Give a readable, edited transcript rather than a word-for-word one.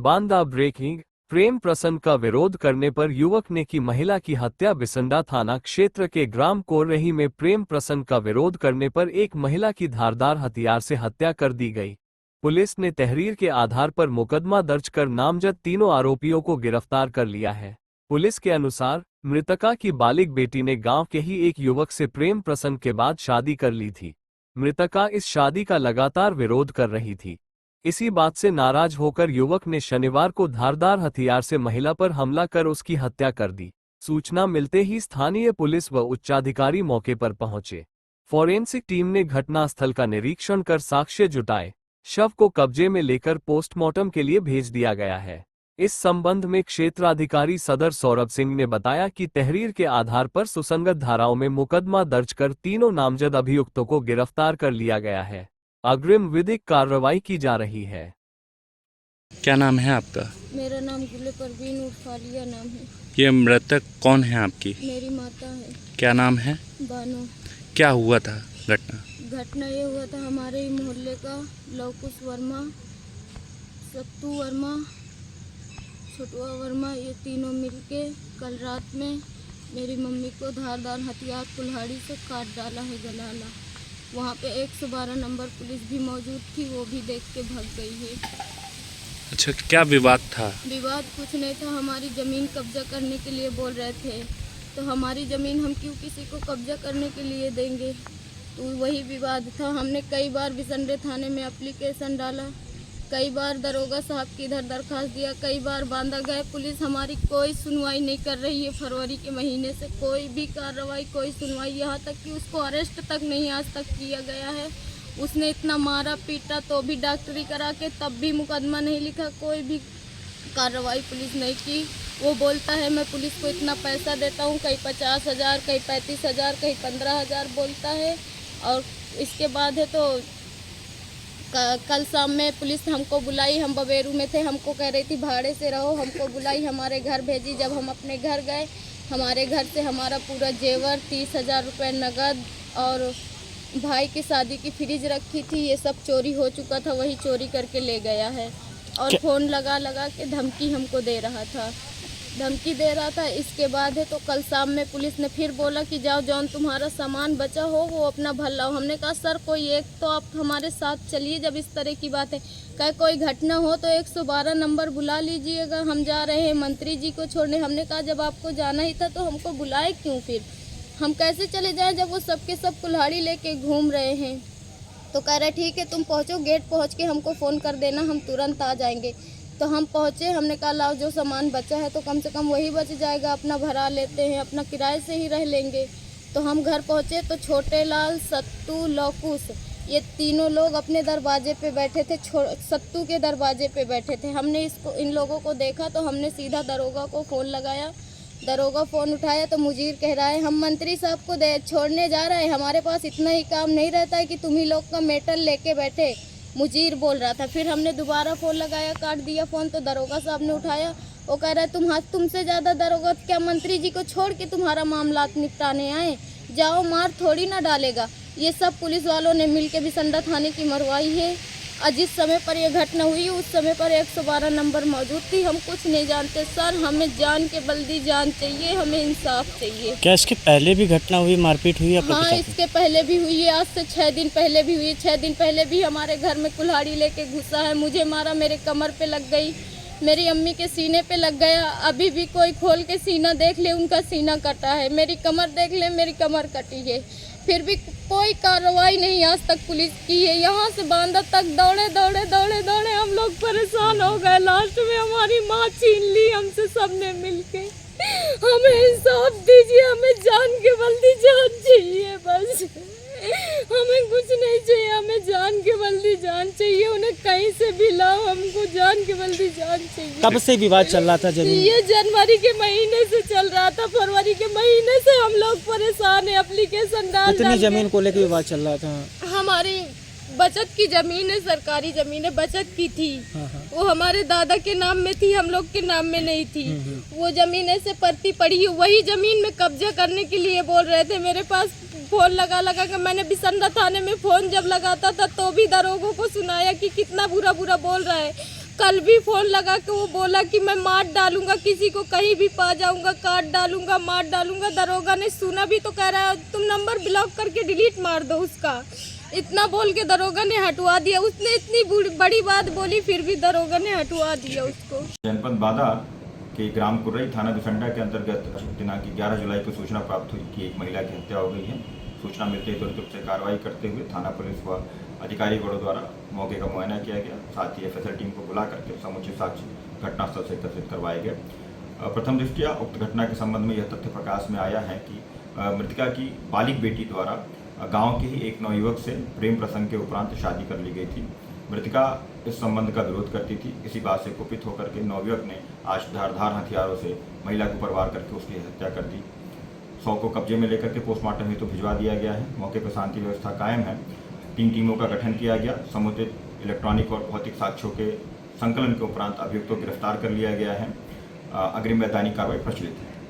Banda breaking. प्रेम प्रसंग का विरोध करने पर युवक ने की महिला की हत्या। बिसंडा थाना क्षेत्र के ग्राम कोरही में प्रेम प्रसंग का विरोध करने पर एक महिला की धारदार हथियार से हत्या कर दी गई। पुलिस ने तहरीर के आधार पर मुकदमा दर्ज कर नामजद तीनों आरोपियों को गिरफ्तार कर लिया है। पुलिस के अनुसार मृतका की बालिग बेटी ने गांव के ही एक युवक से प्रेम प्रसंग के बाद शादी कर ली थी। मृतका इस शादी का लगातार विरोध कर रही थी। इसी बात से नाराज होकर युवक ने शनिवार को धारदार हथियार से महिला पर हमला कर उसकी हत्या कर दी। सूचना मिलते ही स्थानीय पुलिस व उच्चाधिकारी मौके पर पहुंचे। फोरेंसिक टीम ने घटनास्थल का निरीक्षण कर साक्ष्य जुटाए। शव को कब्जे में लेकर पोस्टमार्टम के लिए भेज दिया गया है। इस संबंध में क्षेत्राधिकारी सदर सौरभ सिंह ने बताया कि तहरीर के आधार पर सुसंगत धाराओं में मुकदमा दर्ज कर तीनों नामजद अभियुक्तों को गिरफ्तार कर लिया गया है। अग्रिम विधिक कार्रवाई की जा रही है। क्या नाम है आपका? मेरा नाम गुले परवीन उर्फ आलिया नाम है। ये मृतक कौन है आपकी? मेरी माता है। क्या नाम है? बानो। क्या हुआ था घटना? घटना ये हुआ था, हमारे ही मोहल्ले का लवकुश वर्मा, सत्तू वर्मा, छोटुआ वर्मा, ये तीनों मिलके कल रात में मेरी मम्मी को धारदार हथियार कुल्हाड़ी से काट डाला है गलाला। वहाँ पे 112 नंबर पुलिस भी मौजूद थी, वो भी देख के भाग गई है। अच्छा, क्या विवाद था? विवाद कुछ नहीं था, हमारी ज़मीन कब्जा करने के लिए बोल रहे थे। तो हमारी ज़मीन हम क्यों किसी को कब्जा करने के लिए देंगे, तो वही विवाद था। हमने कई बार बिसंडे थाने में एप्लीकेशन डाला, कई बार दरोगा साहब की इधर दरखास्त दिया, कई बार बांदा गए। पुलिस हमारी कोई सुनवाई नहीं कर रही है। फरवरी के महीने से कोई भी कार्रवाई, कोई सुनवाई, यहाँ तक कि उसको अरेस्ट तक नहीं आज तक किया गया है। उसने इतना मारा पीटा तो भी डॉक्टरी करा के तब भी मुकदमा नहीं लिखा, कोई भी कार्रवाई पुलिस नहीं की। वो बोलता है मैं पुलिस को इतना पैसा देता हूँ, कहीं 50,000, कहीं 35,000, कहीं 15,000 बोलता है। और इसके बाद है तो कल शाम में पुलिस हमको बुलाई, हम बबेरू में थे, हमको कह रही थी भाड़े से रहो, हमको बुलाई, हमारे घर भेजी। जब हम अपने घर गए, हमारे घर से हमारा पूरा जेवर, 30,000 रुपये नगद और भाई की शादी की फ्रिज रखी थी, ये सब चोरी हो चुका था, वही चोरी करके ले गया है। और फ़ोन लगा लगा के धमकी हमको दे रहा था, धमकी दे रहा था। इसके बाद है तो कल शाम में पुलिस ने फिर बोला कि जाओ जौन तुम्हारा सामान बचा हो वो अपना भर लाओ। हमने कहा सर कोई एक तो आप हमारे साथ चलिए, जब इस तरह की बात है, कहे कोई घटना हो तो 112 नंबर बुला लीजिएगा, हम जा रहे हैं मंत्री जी को छोड़ने। हमने कहा जब आपको जाना ही था तो हमको बुलाए क्यों, फिर हम कैसे चले जाएं जब वो सबके सब कुल्हाड़ी लेके घूम रहे हैं। तो कह रहे ठीक है तुम पहुँचो, गेट पहुँच के हमको फ़ोन कर देना, हम तुरंत आ जाएंगे। तो हम पहुँचे, हमने कहा लाओ जो सामान बचा है तो कम से कम वही बच जाएगा, अपना भरा लेते हैं, अपना किराए से ही रह लेंगे। तो हम घर पहुँचे तो छोटे लाल, सत्तू, लौकुश, ये तीनों लोग अपने दरवाजे पे बैठे थे, सत्तू के दरवाजे पे बैठे थे। हमने इन लोगों को देखा तो हमने सीधा दरोगा को फ़ोन लगाया। दरोगा फ़ोन उठाया तो मुजीर कह रहा है हम मंत्री साहब को छोड़ने जा रहे हैं, हमारे पास इतना ही काम नहीं रहता है कि तुम ही लोग का मेटल लेके बैठे, मुजीर बोल रहा था। फिर हमने दोबारा फ़ोन लगाया, काट दिया फ़ोन, तो दरोगा साहब ने उठाया। वो कह रहा है तुमसे ज़्यादा दरोगा क्या मंत्री जी को छोड़ के तुम्हारा मामला निपटाने आए, जाओ, मार थोड़ी ना डालेगा। ये सब पुलिस वालों ने मिल के बिसंडा थाने की मरवाई है। और जिस समय पर यह घटना हुई उस समय पर 112 नंबर मौजूद थी। हम कुछ नहीं जानते सर, हमें जान के बल्दी जान चाहिए, हमें इंसाफ चाहिए। क्या इसके पहले भी घटना हुई, मारपीट हुई? हाँ, इसके पहले भी हुई है, आज से 6 दिन पहले भी हुई है। 6 दिन पहले भी हमारे घर में कुल्हाड़ी लेके घुसा है, मुझे मारा, मेरे कमर पे लग गई, मेरी अम्मी के सीने पे लग गया। अभी भी कोई खोल के सीना देख ले, उनका सीना कटा है, मेरी कमर देख ले, मेरी कमर कटी है। फिर भी कोई कार्रवाई नहीं आज तक पुलिस की है। यहाँ से बांदा तक दौड़े दौड़े दौड़े दौड़े हम लोग परेशान हो गए। लास्ट में हमारी माँ छीन ली हमसे सबने मिलके। हमें इंसाफ दीजिए, हमें जान के बल्दी जान चाहिए, बस हमें कुछ नहीं चाहिए, हमें जान के बल्दी जान चाहिए। उन्हें कहीं से भी लाओ, हमको जान के बल्दी जान चाहिए। कब से विवाद चल रहा था जमीन? ये जनवरी के महीने से चल रहा था, फरवरी के महीने से हम लोग परेशान है। एप्लीकेशन डाल कितनी जमीन को लेकर विवाद चल रहा था? हमारी बचत की जमीन है, सरकारी जमीन है, बचत की थी। वो हमारे दादा के नाम में थी, हम लोग के नाम में नहीं थी। वो जमीन ऐसे परती पड़ी है, वही जमीन में कब्जा करने के लिए बोल रहे थे। मेरे पास फ़ोन लगा लगा के मैंने बिसंडा थाने में फ़ोन जब लगाता था तो भी दरोगों को सुनाया कि कितना बुरा बुरा बोल रहा है। कल भी फोन लगा के वो बोला कि मैं मार डालूंगा, किसी को कहीं भी पा जाऊंगा, काट डालूंगा, मार डालूंगा। दरोगा ने सुना भी तो कह रहा है तुम नंबर ब्लॉक करके डिलीट मार दो उसका। इतना बोल के दरोगा ने हटवा दिया। उसने इतनी बड़ी बात बोली फिर भी दरोगा ने हटवा दिया उसको। जनपद बादा के ग्राम कुर्रई थाना बिसंडा के अंतर्गत दिनांक 11 जुलाई को सूचना प्राप्त हुई कि एक महिला की हत्या हो गई है। सूचना मिलते ही तुरंत रूप से कार्रवाई करते हुए थाना पुलिस व अधिकारी गणों द्वारा मौके का मुआयना किया गया। साथ ही एफएसएल टीम को बुला करके समुचित साक्ष्य घटनास्थल से एकत्रित करवाए गए। प्रथम दृष्टया उक्त घटना के संबंध में यह तथ्य प्रकाश में आया है कि मृतका की बालिग बेटी द्वारा गांव के ही एक नवयुवक से प्रेम प्रसंग के उपरांत शादी कर ली गई थी। मृतका इस संबंध का विरोध करती थी। इसी बात से कुपित होकर के नवयुवक ने आज धारदार हथियारों से महिला को प्रहार करके उसकी हत्या कर दी। शव को कब्जे में लेकर के पोस्टमार्टम हेतु भिजवा दिया गया है। मौके पर शांति व्यवस्था कायम है। 3 टीमों का गठन किया गया। समुचित इलेक्ट्रॉनिक और भौतिक साक्ष्यों के संकलन के उपरांत अभियुक्तों को गिरफ्तार कर लिया गया है। अग्रिम वैधानिक कार्रवाई प्रचलित है।